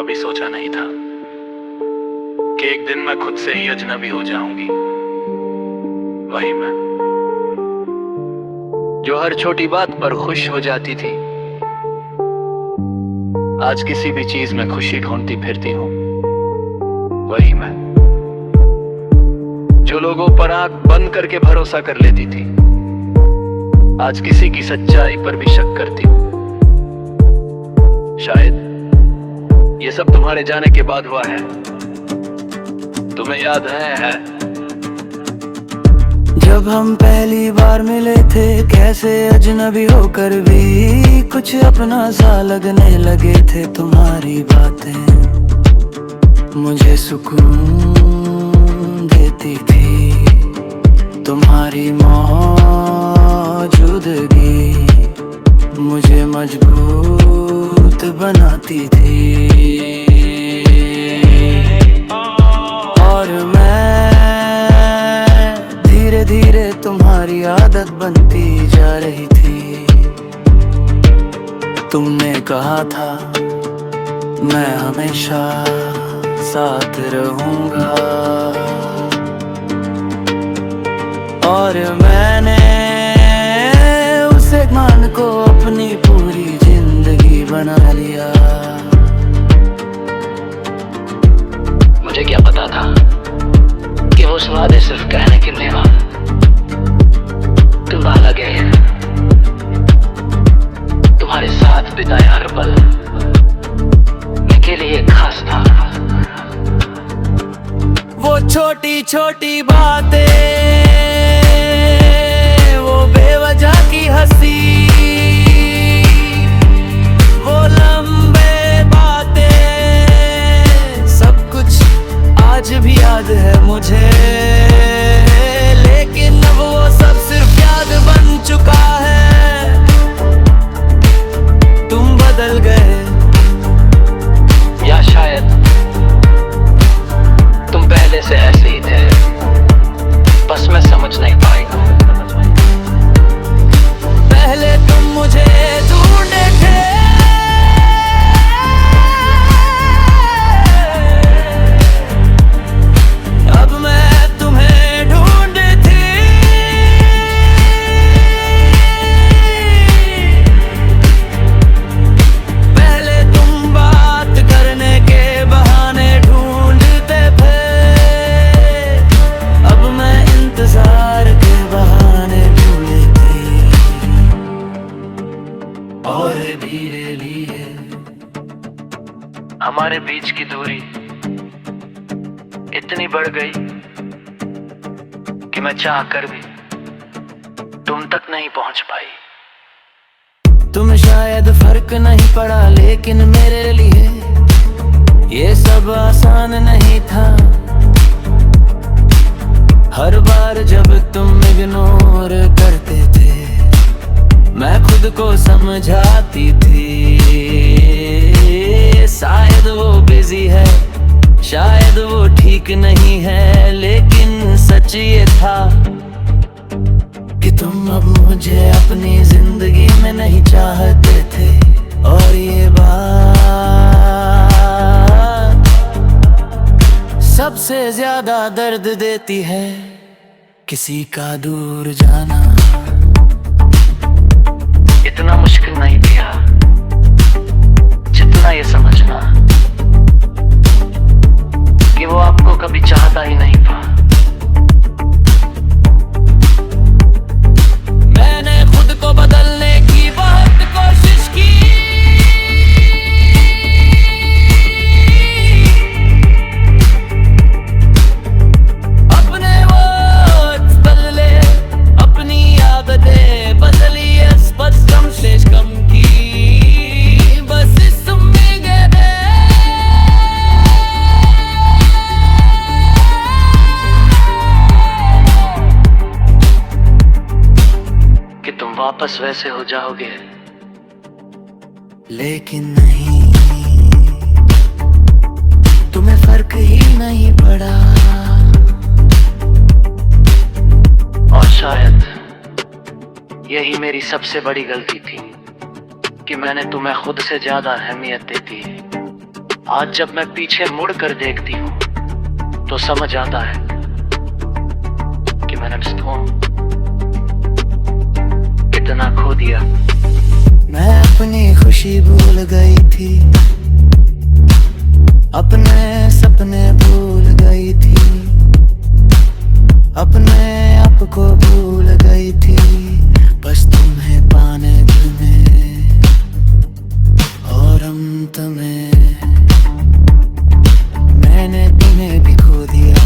कभी सोचा नहीं था कि एक दिन मैं खुद से ही अजनबी हो जाऊंगी। वही मैं जो हर छोटी बात पर खुश हो जाती थी, आज किसी भी चीज में खुशी ढूंढती फिरती हूँ। वही मैं जो लोगों पर आंख बंद करके भरोसा कर लेती थी, आज किसी की सच्चाई पर भी शक करती हूँ। शायद ये सब तुम्हारे जाने के बाद हुआ है। तुम्हें याद है? जब हम पहली बार मिले थे, कैसे अजनबी होकर भी कुछ अपना सा लगने लगे थे। तुम्हारी बातें मुझे सुकून देती थी, तुम्हारी मौजूदगी मुझे मजबूत बनाती थी। और मैं धीरे धीरे तुम्हारी आदत बनती जा रही थी। तुमने कहा था मैं हमेशा साथ रहूंगा, और मैंने उस एक मान को अपनी पूरी जिंदगी बना लिया। मुझे क्या पता था कि वो वादे सिर्फ कहने के लिए था। तुम लगे तुम्हारे साथ बिताए हर पल मेरे लिए खास था। वो छोटी छोटी बातें, वो बेवजह की हंसी, वो लंबे बातें, सब कुछ आज भी याद है मुझे। लेकिन अब वो सब सिर्फ याद बन चुका है। तुम बदल गए, या शायद तुम पहले से ऐसे ही थे, बस मैं समझ नहीं पाएगा। पहले तुम मुझे ढूंढे थे, अब मैं तुम्हें ढूंढती। पहले तुम बात करने के बहाने ढूंढते थे, अब मैं इंतजार के बहाने ढूंढती। और धीरे लिए हमारे बीच की दूरी इतनी बढ़ गई कि मैं चाह कर भी तुम तक नहीं पहुंच पाई। तुम शायद फर्क नहीं पड़ा, लेकिन मेरे लिए ये सब आसान नहीं था। हर बार जब तुम इग्नोर करते थे, मैं खुद को समझाती थी। शायद वो बिजी है, शायद वो ठीक नहीं है, लेकिन सच ये था कि तुम अब मुझे अपनी जिंदगी में नहीं चाहते थे। और ये बात सबसे ज्यादा दर्द देती है, किसी का दूर जाना। इतना मुश्किल नहीं था जितना ये समझना कि वो आपको कभी चाहता ही नहीं था। मैंने खुद को बदलने की बहुत कोशिश की, अपने वर्ड्स बदले, अपनी आदतें बदली, बस कम से कम की, बस इस उम्मीद कि तुम वापस वैसे हो जाओगे। लेकिन नहीं, तुम्हें फर्क ही नहीं पड़ा। और शायद यही मेरी सबसे बड़ी गलती थी कि मैंने तुम्हें खुद से ज्यादा अहमियत दी थी। आज जब मैं पीछे मुड़ कर देखती हूँ तो समझ आता है कि मैंने रिश्तों कितना खो दिया। मैं अपनी खुशी भूल गई थी, अपने सपने भूल गई थी, अपने आप को भूल गई थी, बस तुम्हें पाने दिल में और अंत में मैंने तुम्हें भी खो दिया।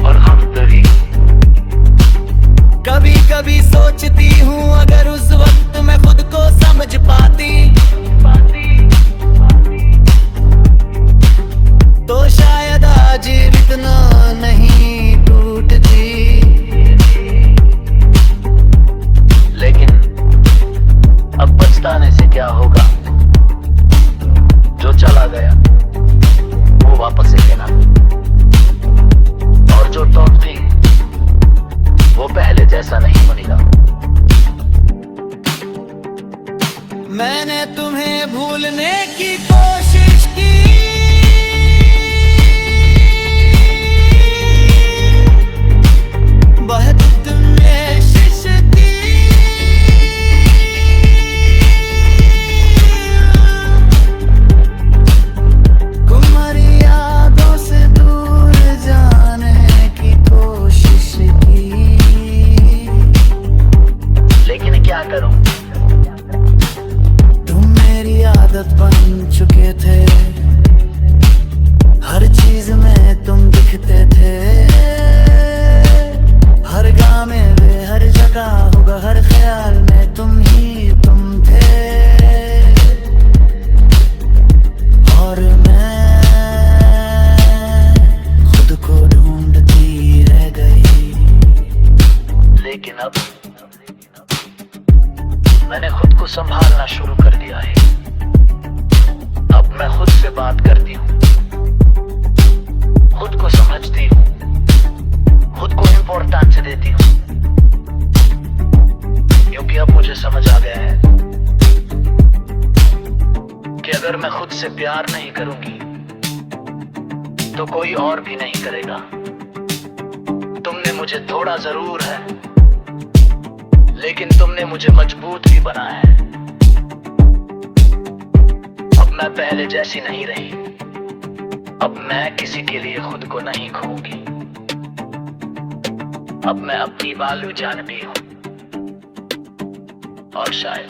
और हम तभी कभी कभी सोचती हूँ अगर उस वक्त मैं खुद को समझ पाती तो शायद आज इतना नहीं टूटती। लेकिन अब पछताने से क्या होगा, जो चला गया वो वापस से लेना, और जो टूट थी वो पहले जैसा नहीं बनेगा। मैंने तुम्हें भूलने की कोशिश की, बहुत तुमने शिश की, तुम्हारी यादों से दूर जाने की कोशिश की, लेकिन क्या करूं, तुम मेरी आदत बन चुके थे, हर चीज में तुम दिखते थे, हर गाँव में वे हर जगह होगा, हर ख्याल में तुम ही तुम थे, और मैं खुद को ढूंढती रह गई। लेकिन अब मैंने खुद को संभालना शुरू कर दिया है। अब मैं खुद से बात करती हूँ, खुद को समझती हूँ, खुद को इम्पोर्टेंस देती हूँ, क्योंकि अब मुझे समझ आ गया है कि अगर मैं खुद से प्यार नहीं करूंगी तो कोई और भी नहीं करेगा। तुमने मुझे तोड़ा जरूर है, लेकिन तुमने मुझे मजबूत भी बनाया है। अब मैं पहले जैसी नहीं रही, अब मैं किसी के लिए खुद को नहीं खोऊंगी। अब मैं अपनी वैल्यू जानती हूँ, और शायद